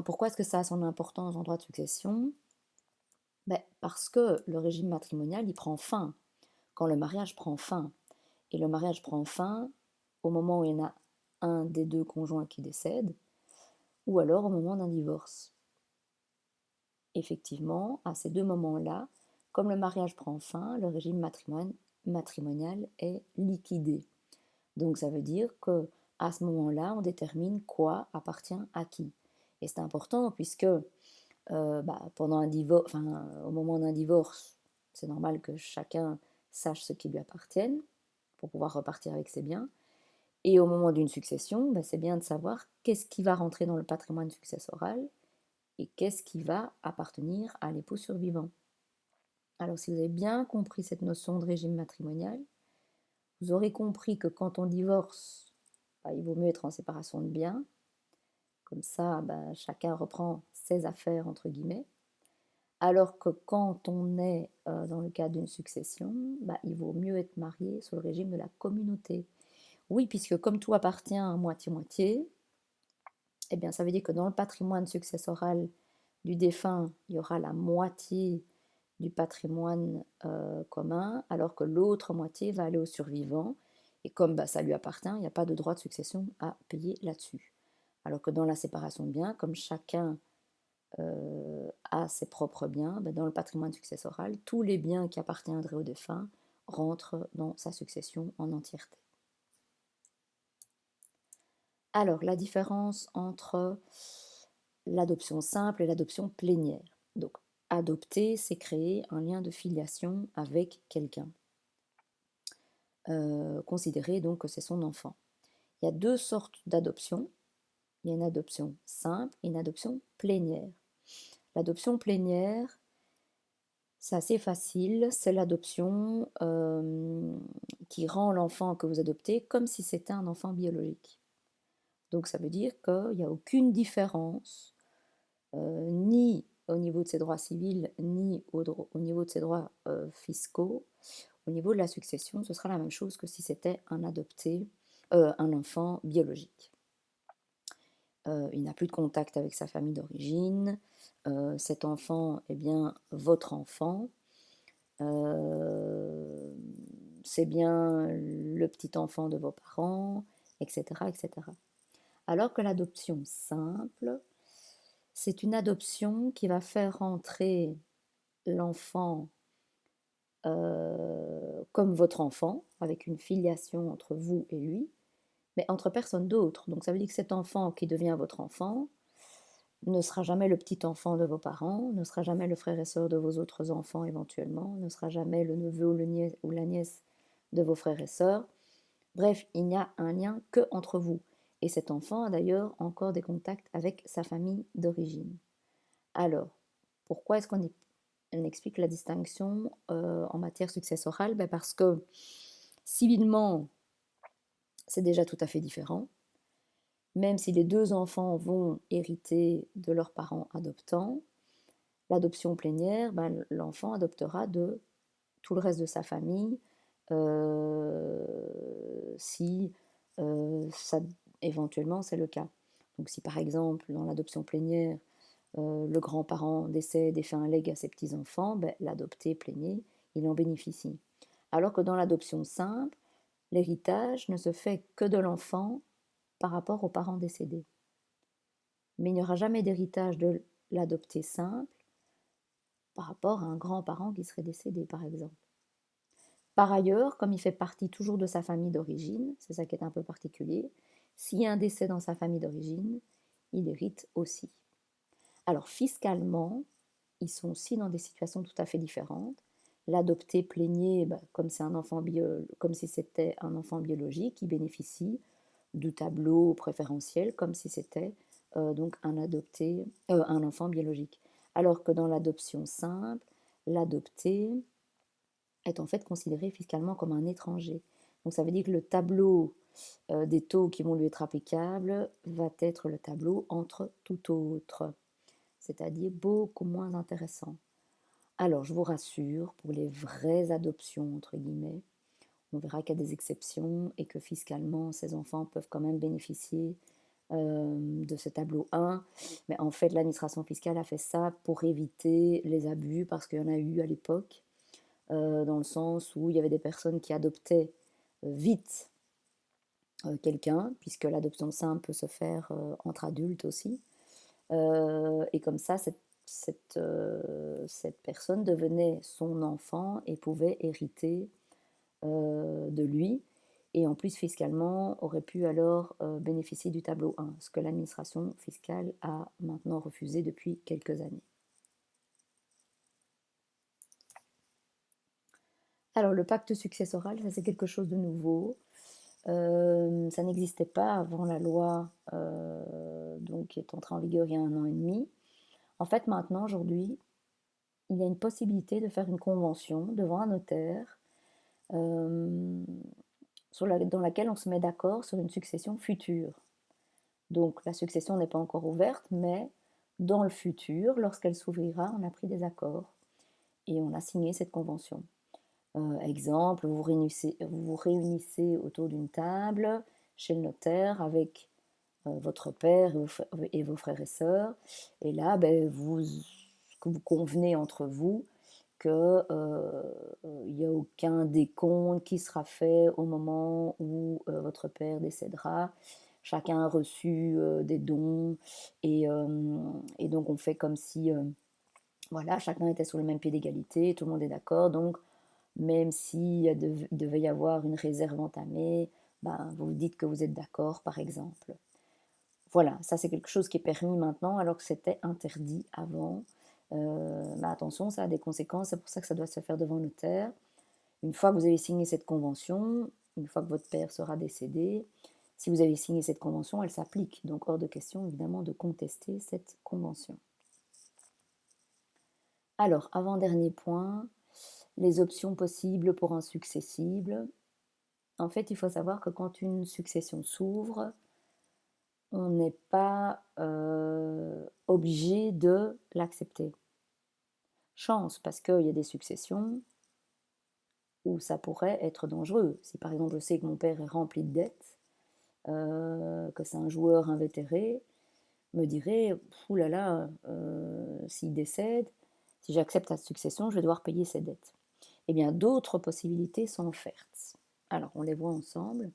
Pourquoi est-ce que ça a son importance en droit de succession? Parce que le régime matrimonial, il prend fin quand le mariage prend fin. Et le mariage prend fin au moment où il y en a un des deux conjoints qui décède, ou alors au moment d'un divorce. Effectivement, à ces deux moments-là, comme le mariage prend fin, le régime matrimonial est liquidé. Donc ça veut dire que à ce moment-là, on détermine quoi appartient à qui. Et c'est important puisque pendant un divorce, au moment d'un divorce, c'est normal que chacun sache ce qui lui appartienne pour pouvoir repartir avec ses biens. Et au moment d'une succession, c'est bien de savoir qu'est-ce qui va rentrer dans le patrimoine successoral et qu'est-ce qui va appartenir à l'époux survivant. Alors si vous avez bien compris cette notion de régime matrimonial, vous aurez compris que quand on divorce, il vaut mieux être en séparation de biens. Comme ça, chacun reprend ses affaires, entre guillemets. Alors que quand on est dans le cadre d'une succession, il vaut mieux être marié sous le régime de la communauté. Oui, puisque comme tout appartient à moitié-moitié, eh bien, ça veut dire que dans le patrimoine successoral du défunt, il y aura la moitié du patrimoine commun, alors que l'autre moitié va aller au survivant. Et comme ça lui appartient, il n'y a pas de droit de succession à payer là-dessus. Alors que dans la séparation de biens, comme chacun a ses propres biens, dans le patrimoine successoral, tous les biens qui appartiendraient au défunt rentrent dans sa succession en entièreté. Alors, la différence entre l'adoption simple et l'adoption plénière. Donc, adopter, c'est créer un lien de filiation avec quelqu'un. Considérer donc que c'est son enfant. Il y a deux sortes d'adoption. Il y a une adoption simple et une adoption plénière. L'adoption plénière, c'est assez facile, c'est l'adoption qui rend l'enfant que vous adoptez comme si c'était un enfant biologique. Donc ça veut dire qu'il n'y a aucune différence, ni au niveau de ses droits civils, ni au niveau de ses droits fiscaux. Au niveau de la succession, ce sera la même chose que si c'était un enfant biologique. Il n'a plus de contact avec sa famille d'origine. Cet enfant est bien votre enfant. C'est bien le petit enfant de vos parents, etc., etc. Alors que l'adoption simple, c'est une adoption qui va faire rentrer l'enfant comme votre enfant, avec une filiation entre vous et lui, mais entre personne d'autre. Donc ça veut dire que cet enfant qui devient votre enfant ne sera jamais le petit enfant de vos parents, ne sera jamais le frère et sœur de vos autres enfants éventuellement, ne sera jamais le neveu ou la nièce de vos frères et sœurs. Bref, il n'y a un lien que entre vous. Et cet enfant a d'ailleurs encore des contacts avec sa famille d'origine. Alors, pourquoi est-ce qu'on explique la distinction en matière successorale? Parce que civilement, c'est déjà tout à fait différent. Même si les deux enfants vont hériter de leurs parents adoptants, l'adoption plénière, l'enfant adoptera de tout le reste de sa famille si ça, éventuellement c'est le cas. Donc si par exemple dans l'adoption plénière, le grand-parent décède et fait un legs à ses petits-enfants, l'adopté plénier, il en bénéficie. Alors que dans l'adoption simple, l'héritage ne se fait que de l'enfant par rapport aux parents décédés. Mais il n'y aura jamais d'héritage de l'adopté simple par rapport à un grand-parent qui serait décédé, par exemple. Par ailleurs, comme il fait partie toujours de sa famille d'origine, c'est ça qui est un peu particulier, s'il y a un décès dans sa famille d'origine, il hérite aussi. Alors fiscalement, ils sont aussi dans des situations tout à fait différentes. L'adopté plénier, comme si c'était un enfant biologique, il bénéficie du tableau préférentiel comme si c'était donc un enfant biologique. Alors que dans l'adoption simple, l'adopté est en fait considéré fiscalement comme un étranger. Donc ça veut dire que le tableau des taux qui vont lui être applicables va être le tableau entre tout autre, c'est-à-dire beaucoup moins intéressant. Alors je vous rassure, pour les vraies adoptions, entre guillemets, on verra qu'il y a des exceptions et que fiscalement, ces enfants peuvent quand même bénéficier de ce tableau 1. Mais en fait, l'administration fiscale a fait ça pour éviter les abus, parce qu'il y en a eu à l'époque, dans le sens où il y avait des personnes qui adoptaient vite quelqu'un, puisque l'adoption simple peut se faire entre adultes aussi. Et comme ça, cette personne devenait son enfant et pouvait hériter de lui, et en plus fiscalement aurait pu alors bénéficier du tableau 1, ce que l'administration fiscale a maintenant refusé depuis quelques années. Alors le pacte successoral, ça c'est quelque chose de nouveau. Ça n'existait pas avant la loi donc, qui est entrée en vigueur il y a 1 an et demi. En fait maintenant, aujourd'hui, il y a une possibilité de faire une convention devant un notaire dans laquelle on se met d'accord sur une succession future. Donc la succession n'est pas encore ouverte, mais dans le futur, lorsqu'elle s'ouvrira, on a pris des accords et on a signé cette convention. Exemple, vous vous réunissez autour d'une table chez le notaire avec votre père et vos frères et sœurs, et là, vous convenez entre vous qu'il n'y a aucun décompte qui sera fait au moment où votre père décédera. Chacun a reçu des dons, et donc on fait comme si voilà, chacun était sur le même pied d'égalité, tout le monde est d'accord. Donc même s'il devait y avoir une réserve entamée, vous dites que vous êtes d'accord, par exemple. Voilà, ça c'est quelque chose qui est permis maintenant, alors que c'était interdit avant. Mais attention, ça a des conséquences, c'est pour ça que ça doit se faire devant notaire. Une fois que vous avez signé cette convention, une fois que votre père sera décédé, si vous avez signé cette convention, elle s'applique. Donc hors de question, évidemment, de contester cette convention. Alors, avant-dernier point, les options possibles pour un successible. En fait, il faut savoir que quand une succession s'ouvre, on n'est pas obligé de l'accepter. Chance, parce qu'il y a des successions où ça pourrait être dangereux. Si par exemple je sais que mon père est rempli de dettes, que c'est un joueur invétéré, me dirait, oulala, s'il décède, si j'accepte la succession, je vais devoir payer ses dettes. Eh bien, d'autres possibilités sont offertes. Alors, on les voit ensemble.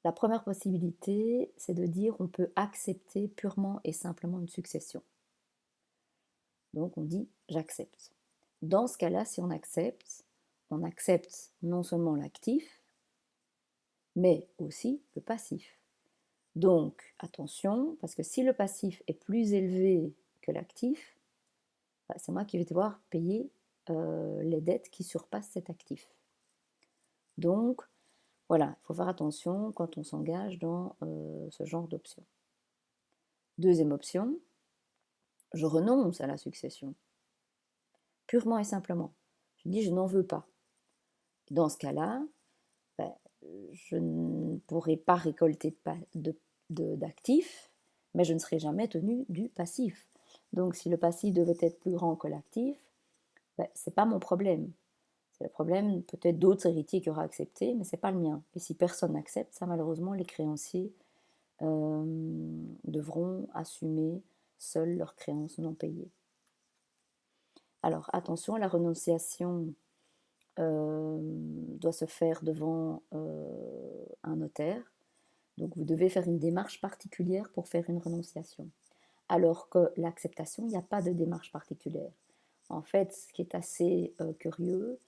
La première possibilité, c'est de dire on peut accepter purement et simplement une succession. Donc, on dit j'accepte. Dans ce cas-là, si on accepte non seulement l'actif, mais aussi le passif. Donc, attention, parce que si le passif est plus élevé que l'actif, c'est moi qui vais devoir payer les dettes qui surpassent cet actif. Donc, voilà, il faut faire attention quand on s'engage dans ce genre d'option. Deuxième option, je renonce à la succession, purement et simplement. Je dis je n'en veux pas. Dans ce cas-là, ben, je ne pourrai pas récolter d'actifs, mais je ne serai jamais tenu du passif. Donc si le passif devait être plus grand que l'actif, ben, ce n'est pas mon problème. C'est le problème peut-être d'autres héritiers qui auraient accepté, mais ce n'est pas le mien. Et si personne n'accepte, ça malheureusement, les créanciers devront assumer seuls leurs créances non payées. Alors attention, la renonciation doit se faire devant un notaire. Donc vous devez faire une démarche particulière pour faire une renonciation. Alors que l'acceptation, il n'y a pas de démarche particulière. En fait, ce qui est assez curieux,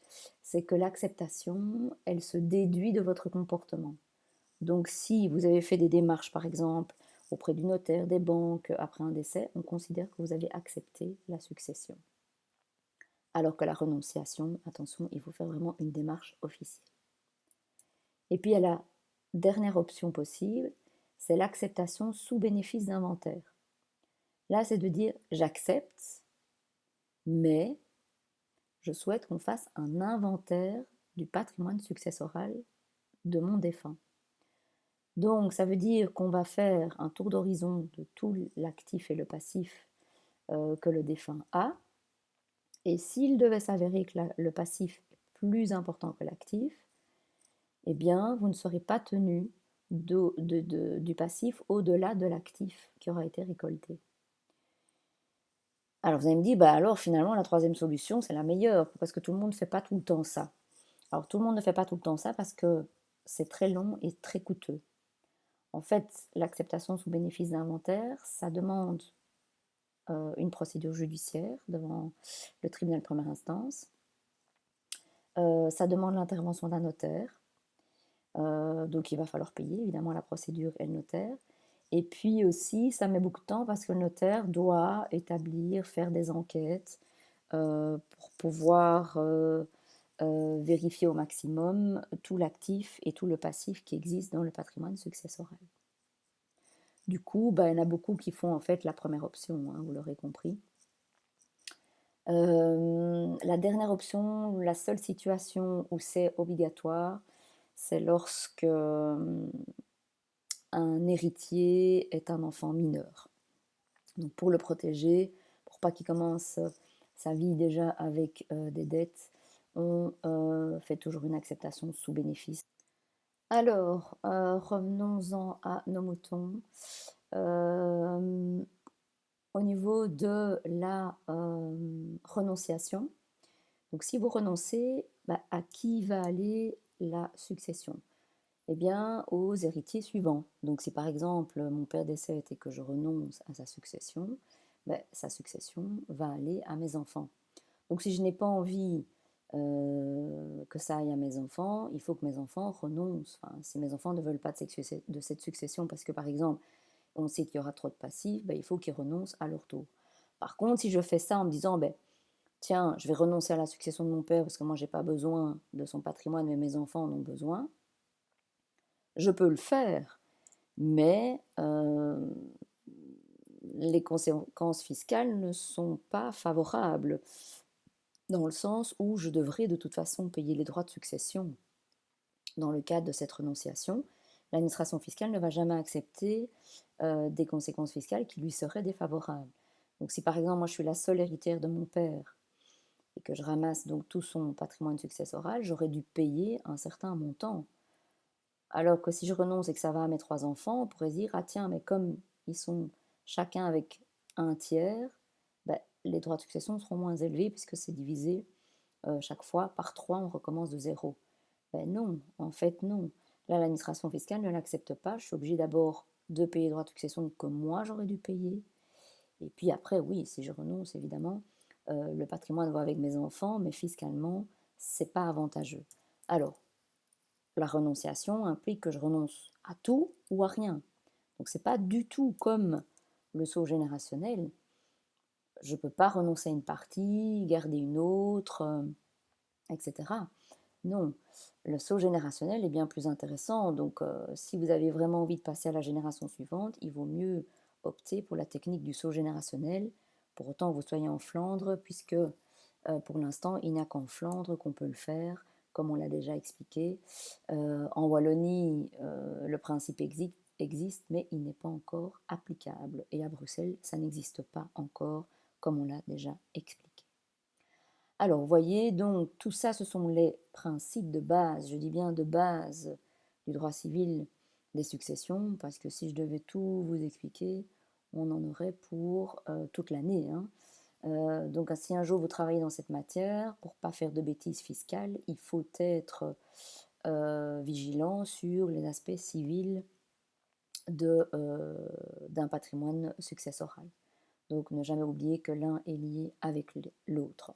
c'est que l'acceptation, elle se déduit de votre comportement. Donc si vous avez fait des démarches, par exemple, auprès du notaire, des banques, après un décès, on considère que vous avez accepté la succession. Alors que la renonciation, attention, il faut faire vraiment une démarche officielle. Et puis il y a la dernière option possible, c'est l'acceptation sous bénéfice d'inventaire. Là, c'est de dire j'accepte, mais je souhaite qu'on fasse un inventaire du patrimoine successoral de mon défunt. Donc, ça veut dire qu'on va faire un tour d'horizon de tout l'actif et le passif que le défunt a. Et s'il devait s'avérer que le passif est plus important que l'actif, eh bien, vous ne serez pas tenu du passif au-delà de l'actif qui aura été récolté. Alors vous allez me dire, bah alors finalement la troisième solution c'est la meilleure, parce que tout le monde ne fait pas tout le temps ça. Alors tout le monde ne fait pas tout le temps ça parce que c'est très long et très coûteux. En fait, l'acceptation sous bénéfice d'inventaire, ça demande une procédure judiciaire devant le tribunal de première instance. Ça demande l'intervention d'un notaire. Donc il va falloir payer évidemment la procédure et le notaire. Et puis aussi, ça met beaucoup de temps parce que le notaire doit établir, faire des enquêtes pour pouvoir vérifier au maximum tout l'actif et tout le passif qui existe dans le patrimoine successoral. Du coup, il y en a beaucoup qui font en fait la première option, hein, vous l'aurez compris. La dernière option, la seule situation où c'est obligatoire, c'est lorsque un héritier est un enfant mineur. Donc pour le protéger, pour pas qu'il commence sa vie déjà avec des dettes, on fait toujours une acceptation sous bénéfice. Alors, revenons-en à nos moutons. Au niveau de la renonciation, donc si vous renoncez, à qui va aller la succession? Eh bien, aux héritiers suivants. Donc si par exemple mon père décède et que je renonce à sa succession va aller à mes enfants. Donc si je n'ai pas envie que ça aille à mes enfants, il faut que mes enfants renoncent. Enfin, si mes enfants ne veulent pas de cette succession parce que par exemple on sait qu'il y aura trop de passifs, il faut qu'ils renoncent à leur tour. Par contre, si je fais ça en me disant, tiens, je vais renoncer à la succession de mon père parce que moi, j'ai pas besoin de son patrimoine, mais mes enfants en ont besoin, je peux le faire, mais les conséquences fiscales ne sont pas favorables, dans le sens où je devrais de toute façon payer les droits de succession dans le cadre de cette renonciation. L'administration fiscale ne va jamais accepter des conséquences fiscales qui lui seraient défavorables. Donc si par exemple moi je suis la seule héritière de mon père et que je ramasse donc tout son patrimoine successoral, j'aurais dû payer un certain montant. Alors que si je renonce et que ça va à mes 3 enfants, on pourrait dire, ah tiens, mais comme ils sont chacun avec un tiers, les droits de succession seront moins élevés puisque c'est divisé chaque fois par 3, on recommence de zéro. Non, en fait non. Là, l'administration fiscale ne l'accepte pas. Je suis obligée d'abord de payer les droits de succession que moi j'aurais dû payer. Et puis après, oui, si je renonce, évidemment, le patrimoine va avec mes enfants, mais fiscalement, c'est pas avantageux. Alors, la renonciation implique que je renonce à tout ou à rien. Donc c'est pas du tout comme le saut générationnel. Je ne peux pas renoncer à une partie, garder une autre, etc. Non, le saut générationnel est bien plus intéressant. Donc si vous avez vraiment envie de passer à la génération suivante, il vaut mieux opter pour la technique du saut générationnel. Pour autant que vous soyez en Flandre, puisque pour l'instant, il n'y a qu'en Flandre qu'on peut le faire, comme on l'a déjà expliqué. En Wallonie, le principe existe, mais il n'est pas encore applicable. Et à Bruxelles, ça n'existe pas encore, comme on l'a déjà expliqué. Alors, vous voyez, donc tout ça, ce sont les principes de base, je dis bien de base, du droit civil des successions, parce que si je devais tout vous expliquer, on en aurait pour toute l'année, hein. Donc si un jour vous travaillez dans cette matière, pour ne pas faire de bêtises fiscales, il faut être vigilant sur les aspects civils d'un patrimoine successoral. Donc ne jamais oublier que l'un est lié avec l'autre.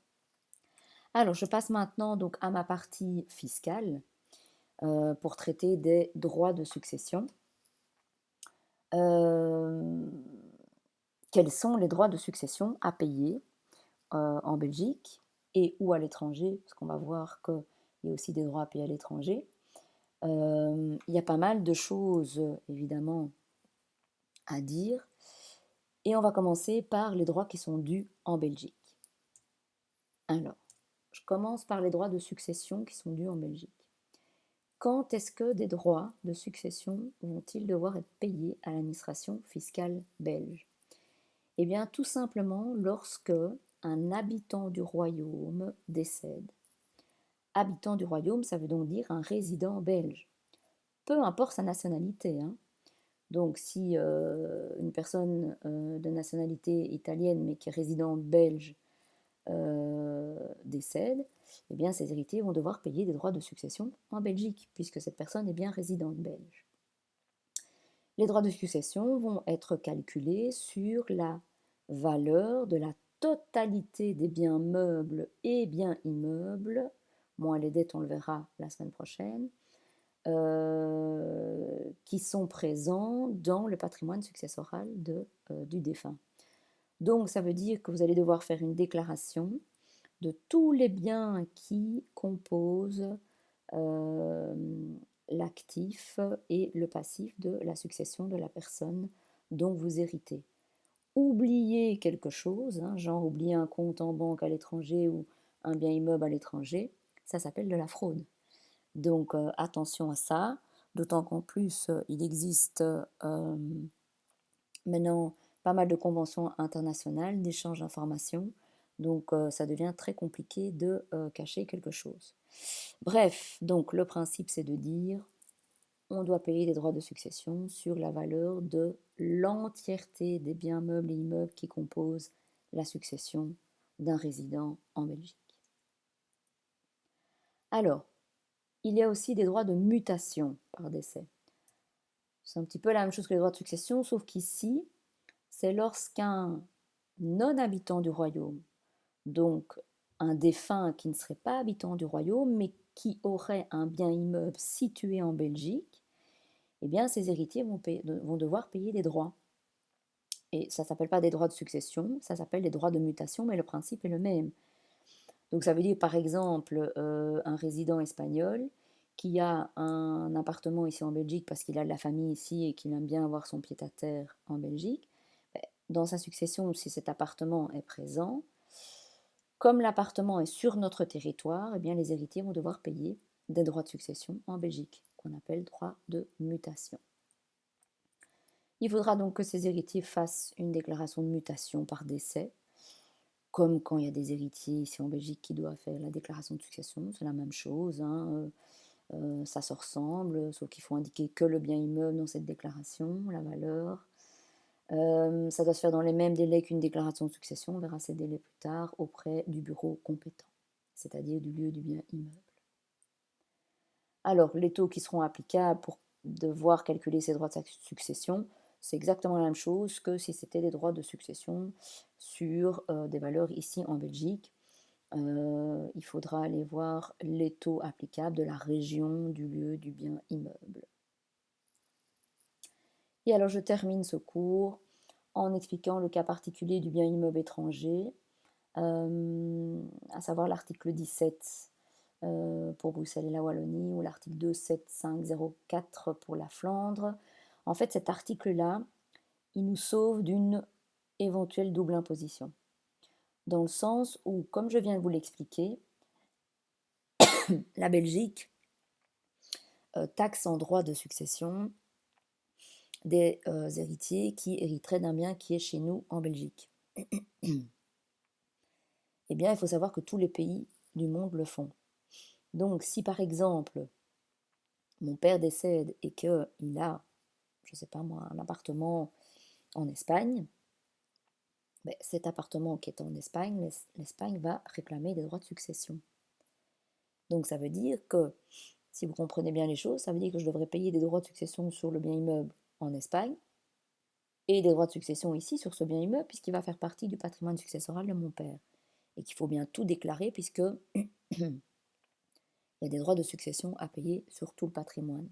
Alors je passe maintenant donc à ma partie fiscale pour traiter des droits de succession. Quels sont les droits de succession à payer en Belgique et ou à l'étranger, parce qu'on va voir qu'il y a aussi des droits à payer à l'étranger. Il y a pas mal de choses, évidemment, à dire. Et on va commencer par les droits qui sont dus en Belgique. Alors, je commence par les droits de succession qui sont dus en Belgique. Quand est-ce que des droits de succession vont-ils devoir être payés à l'administration fiscale belge? Eh bien, tout simplement lorsque un habitant du royaume décède. Habitant du royaume, ça veut donc dire un résident belge. Peu importe sa nationalité, hein. Donc, si une personne de nationalité italienne, mais qui est résidente belge, décède, eh bien, ses héritiers vont devoir payer des droits de succession en Belgique, puisque cette personne est bien résidente belge. Les droits de succession vont être calculés sur la valeur de la totalité des biens meubles et biens immeubles, moins les dettes, on le verra la semaine prochaine, qui sont présents dans le patrimoine successoral du défunt. Donc ça veut dire que vous allez devoir faire une déclaration de tous les biens qui composent l'actif et le passif de la succession de la personne dont vous héritez. Oubliez quelque chose, hein, genre oublier un compte en banque à l'étranger ou un bien immeuble à l'étranger, ça s'appelle de la fraude. Donc attention à ça, d'autant qu'en plus il existe maintenant pas mal de conventions internationales d'échange d'informations, donc ça devient très compliqué de cacher quelque chose. Bref, donc le principe c'est de dire on doit payer des droits de succession sur la valeur de l'entièreté des biens meubles et immeubles qui composent la succession d'un résident en Belgique. Alors, il y a aussi des droits de mutation par décès. C'est un petit peu la même chose que les droits de succession, sauf qu'ici, c'est lorsqu'un non-habitant du royaume, donc un défunt qui ne serait pas habitant du royaume, mais qui aurait un bien immeuble situé en Belgique, eh bien, ses héritiers vont devoir payer des droits. Et ça ne s'appelle pas des droits de succession, ça s'appelle des droits de mutation, mais le principe est le même. Donc ça veut dire, par exemple, un résident espagnol qui a un appartement ici en Belgique parce qu'il a de la famille ici et qu'il aime bien avoir son pied-à-terre en Belgique, dans sa succession, si cet appartement est présent, comme l'appartement est sur notre territoire, eh bien, les héritiers vont devoir payer des droits de succession en Belgique, qu'on appelle droits de mutation. Il faudra donc que ces héritiers fassent une déclaration de mutation par décès, comme quand il y a des héritiers ici en Belgique qui doivent faire la déclaration de succession, c'est la même chose, hein, ça se ressemble, sauf qu'il faut indiquer que le bien immeuble dans cette déclaration, la valeur. Ça doit se faire dans les mêmes délais qu'une déclaration de succession, on verra ces délais plus tard, auprès du bureau compétent, c'est-à-dire du lieu du bien immeuble. Alors, les taux qui seront applicables pour devoir calculer ces droits de succession, c'est exactement la même chose que si c'était des droits de succession sur des valeurs ici en Belgique. Il faudra aller voir les taux applicables de la région, du lieu, du bien immeuble. Et alors je termine ce cours en expliquant le cas particulier du bien immeuble étranger, à savoir l'article 17 pour Bruxelles et la Wallonie, ou l'article 27504 pour la Flandre. En fait, cet article-là, il nous sauve d'une éventuelle double imposition. Dans le sens où, comme je viens de vous l'expliquer, la Belgique taxe en droit de succession des héritiers qui hériteraient d'un bien qui est chez nous en Belgique. Eh bien, il faut savoir que tous les pays du monde le font. Donc, si par exemple, mon père décède et qu'il a, je ne sais pas moi, un appartement en Espagne, ben, cet appartement qui est en Espagne, l'Espagne va réclamer des droits de succession. Donc, ça veut dire que, si vous comprenez bien les choses, ça veut dire que je devrais payer des droits de succession sur le bien immeuble en Espagne et des droits de succession ici sur ce bien immeuble, puisqu'il va faire partie du patrimoine successoral de mon père. Et qu'il faut bien tout déclarer, puisque il y a des droits de succession à payer sur tout le patrimoine.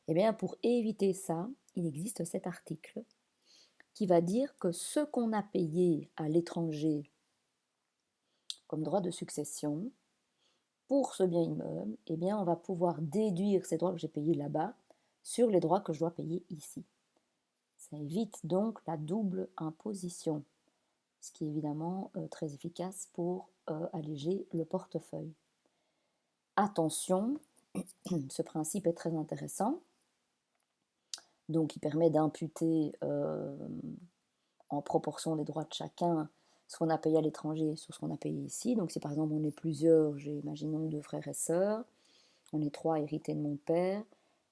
Eh bien, pour éviter ça, il existe cet article qui va dire que ce qu'on a payé à l'étranger comme droit de succession pour ce bien immeuble, eh bien, on va pouvoir déduire ces droits que j'ai payés là-bas sur les droits que je dois payer ici. Ça évite donc la double imposition, ce qui est évidemment très efficace pour alléger le portefeuille. Attention, ce principe est très intéressant. Donc, il permet d'imputer en proportion des droits de chacun ce qu'on a payé à l'étranger sur ce qu'on a payé ici. Donc, si par exemple on est plusieurs, imaginons 2 frères et sœurs, on est 3 hérités de mon père,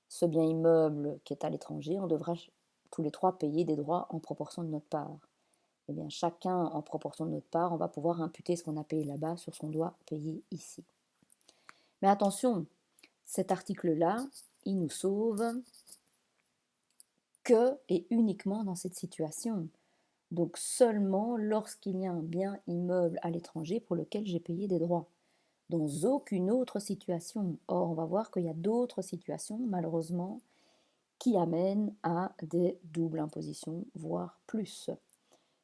ce bien immeuble qui est à l'étranger, on devra tous les 3 payer des droits en proportion de notre part. Eh bien, chacun en proportion de notre part, on va pouvoir imputer ce qu'on a payé là-bas sur ce qu'on doit payer ici. Mais attention, cet article-là, il nous sauve que et uniquement dans cette situation. Donc seulement lorsqu'il y a un bien immeuble à l'étranger pour lequel j'ai payé des droits. Dans aucune autre situation. Or, on va voir qu'il y a d'autres situations, malheureusement, qui amènent à des doubles impositions, voire plus.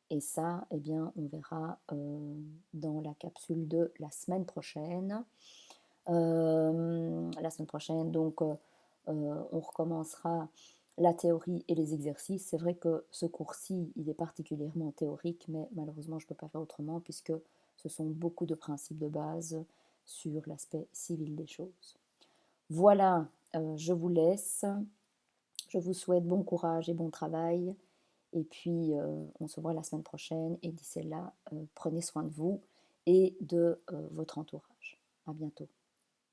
Et ça, eh bien, on verra dans la capsule de la semaine prochaine. La semaine prochaine, donc, on recommencera la théorie et les exercices. C'est vrai que ce cours-ci, il est particulièrement théorique, mais malheureusement, je ne peux pas faire autrement puisque ce sont beaucoup de principes de base sur l'aspect civil des choses. Voilà, je vous laisse. Je vous souhaite bon courage et bon travail. Et puis, on se voit la semaine prochaine. Et d'ici là, prenez soin de vous et de votre entourage. À bientôt.